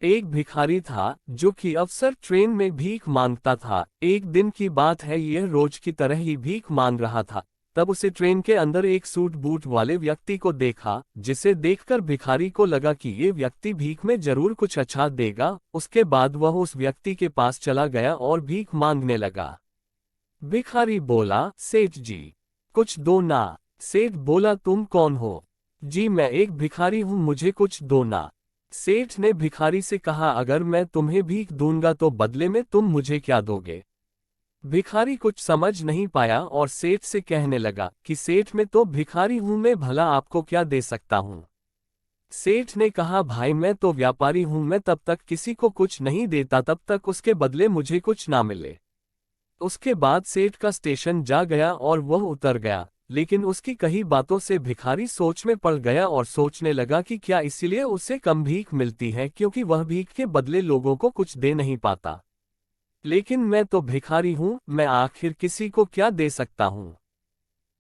एक भिखारी था जो कि अक्सर ट्रेन में भीख मांगता था। एक दिन की बात है, यह रोज की तरह ही भीख मांग रहा था। तब उसे ट्रेन के अंदर एक सूट बूट वाले व्यक्ति को देखा, जिसे देखकर भिखारी को लगा कि ये व्यक्ति भीख में जरूर कुछ अच्छा देगा। उसके बाद वह उस व्यक्ति के पास चला गया और भीख मांगने लगा। भिखारी बोला, सेठ जी, कुछ दो ना। सेठ बोला, तुम कौन हो? जी, मैं एक भिखारी हूं, मुझे कुछ दो ना। सेठ ने भिखारी से कहा, अगर मैं तुम्हें भीख दूंगा तो बदले में तुम मुझे क्या दोगे? भिखारी कुछ समझ नहीं पाया और सेठ से कहने लगा कि सेठ, मैं तो भिखारी हूं, मैं भला आपको क्या दे सकता हूं? सेठ ने कहा, भाई मैं तो व्यापारी हूं, मैं तब तक किसी को कुछ नहीं देता तब तक उसके बदले मुझे कुछ ना मिले। उसके बाद सेठ का स्टेशन जा गया और वह उतर गया, लेकिन उसकी कई बातों से भिखारी सोच में पड़ गया और सोचने लगा कि क्या इसीलिए उसे कम भीख मिलती है क्योंकि वह भीख के बदले लोगों को कुछ दे नहीं पाता। लेकिन मैं तो भिखारी हूं, मैं आखिर किसी को क्या दे सकता हूं?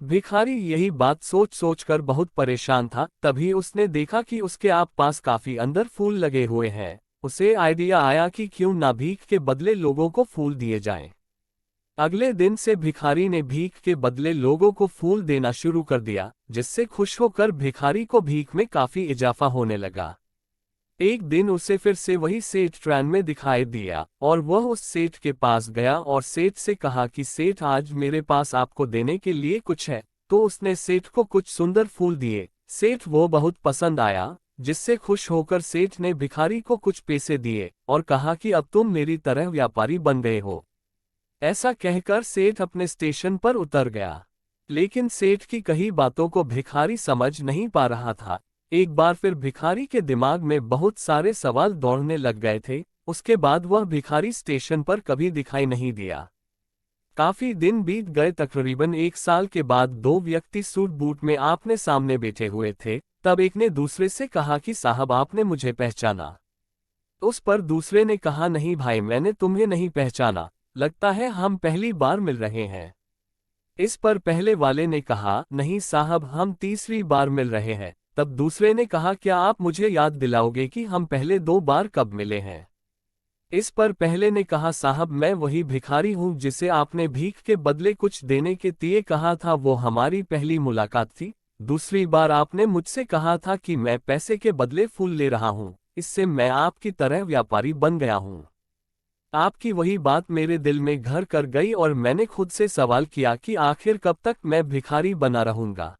भिखारी यही बात सोच सोच कर बहुत परेशान था। तभी उसने देखा कि उसके आप पास काफी अंदर फूल लगे हुए हैं। उसे आइडिया आया कि क्यों ना भीख के बदले लोगों को फूल दिए जाएं। अगले दिन से भिखारी ने भीख के बदले लोगों को फूल देना शुरू कर दिया, जिससे खुश होकर भिखारी को भीख में काफी इजाफा होने लगा। एक दिन उसे फिर से वही सेठ ट्रेन में दिखाई दिया और वह उस सेठ के पास गया और सेठ से कहा कि सेठ, आज मेरे पास आपको देने के लिए कुछ है। तो उसने सेठ को कुछ सुंदर फूल दिए। सेठ वो बहुत पसंद आया, जिससे खुश होकर सेठ ने भिखारी को कुछ पैसे दिए और कहा कि अब तुम मेरी तरह व्यापारी बन गए हो। ऐसा कहकर सेठ अपने स्टेशन पर उतर गया। लेकिन सेठ की कही बातों को भिखारी समझ नहीं पा रहा था। एक बार फिर भिखारी के दिमाग में बहुत सारे सवाल दौड़ने लग गए थे। उसके बाद वह भिखारी स्टेशन पर कभी दिखाई नहीं दिया। काफी दिन बीत गए, तकरीबन एक साल के बाद दो व्यक्ति सूट बूट में आमने सामने बैठे हुए थे। तब एक ने दूसरे से कहा कि साहब, आपने मुझे पहचाना? उस पर दूसरे ने कहा, नहीं भाई, मैंने तुम्हें नहीं पहचाना, लगता है हम पहली बार मिल रहे हैं। इस पर पहले वाले ने कहा, नहीं साहब, हम तीसरी बार मिल रहे हैं। तब दूसरे ने कहा, क्या आप मुझे याद दिलाओगे कि हम पहले दो बार कब मिले हैं? इस पर पहले ने कहा, साहब, मैं वही भिखारी हूं जिसे आपने भीख के बदले कुछ देने के लिए कहा था, वो हमारी पहली मुलाकात थी। दूसरी बार आपने मुझसे कहा था कि मैं पैसे के बदले फूल ले रहा हूं, इससे मैं आपकी तरह व्यापारी बन गया हूं। आपकी वही बात मेरे दिल में घर कर गई और मैंने खुद से सवाल किया कि आखिर कब तक मैं भिखारी बना रहूंगा।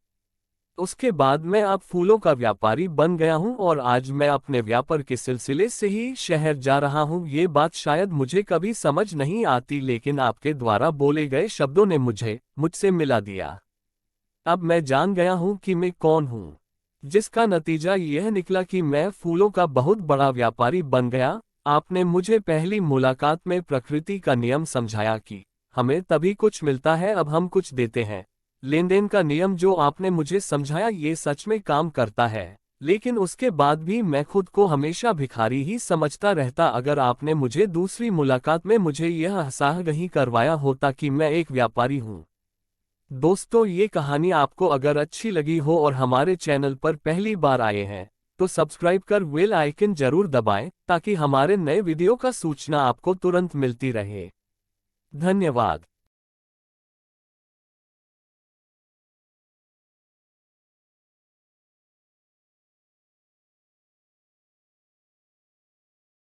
उसके बाद मैं अब फूलों का व्यापारी बन गया हूं और आज मैं अपने व्यापार के सिलसिले से ही शहर जा रहा हूं। ये बात शायद मुझे कभी समझ नहीं आती, लेकिन आपके द्वारा बोले गए शब्दों ने मुझसे मिला दिया। अब मैं जान गया हूं कि मैं कौन हूं, जिसका नतीजा यह निकला कि मैं फूलों का बहुत बड़ा व्यापारी बन गया। आपने मुझे पहली मुलाकात में प्रकृति का नियम समझाया कि हमें तभी कुछ मिलता है अब हम कुछ देते हैं। लेन देन का नियम जो आपने मुझे समझाया, ये सच में काम करता है। लेकिन उसके बाद भी मैं खुद को हमेशा भिखारी ही समझता रहता। अगर आपने मुझे दूसरी मुलाकात में मुझे यह आगाह करवाया होता कि मैं एक व्यापारी हूँ। दोस्तों, ये कहानी आपको अगर अच्छी लगी हो और हमारे चैनल पर पहली बार आए हैं तो सब्सक्राइब कर बेल आइकन जरूर दबाएं ताकि हमारे नए वीडियो का सूचना आपको तुरंत मिलती रहे। धन्यवाद।